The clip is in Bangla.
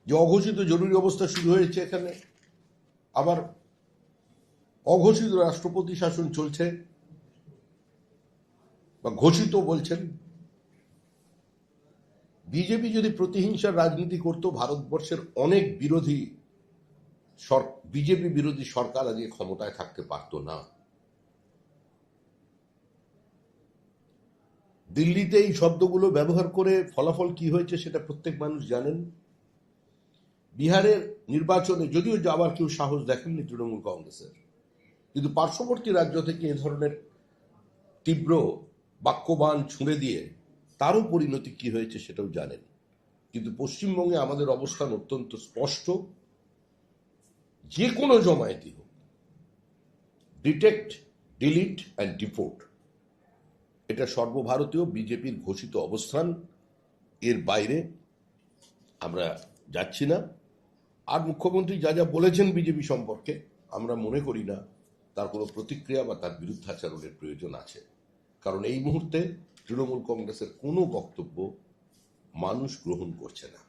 যে অঘোষিত জরুরি অবস্থা শুরু হয়েছে এখানে, আবার অঘোষিত রাষ্ট্রপতি শাসন চলছে বা ঘোষিত বলছেন। বিজেপি যদি প্রতিহিংসার রাজনীতি করত, ভারতবর্ষের অনেক বিজেপি বিরোধী সরকার আজকে ক্ষমতায় থাকতে পারত না। দিল্লিতে এই শব্দগুলো ব্যবহার করে ফলাফল কি হয়েছে সেটা প্রত্যেক মানুষ জানেন। বিহারের নির্বাচনে যদিও যাবার কেউ সাহস দেখেননি তৃণমূল কংগ্রেসের, কিন্তু পার্শ্ববর্তী রাজ্য থেকে এ ধরনের তীব্র বাক্যবাণ ছুঁড়ে দিয়ে তারও পরিণতি কি হয়েছে সেটাও জানেন। কিন্তু পশ্চিমবঙ্গে আমাদের অবস্থান অত্যন্ত স্পষ্ট। যে কোনো জমায়েতই হোক, ডিটেক্ট, ডিলিট অ্যান্ড ডিপোর্ট, এটা সর্বভারতীয় বিজেপির ঘোষিত অবস্থান। এর বাইরে আমরা যাচ্ছি না। আর মুখ্যমন্ত্রী যা যা বলেছেন বিজেপি সম্পর্কে, আমরা মনে করি না তার কোনো প্রতিক্রিয়া বা তার বিরুদ্ধাচরণের প্রয়োজন আছে। কারণ এই মুহূর্তে তৃণমূল কংগ্রেসের কোনো বক্তব্য মানুষ গ্রহণ করছে না।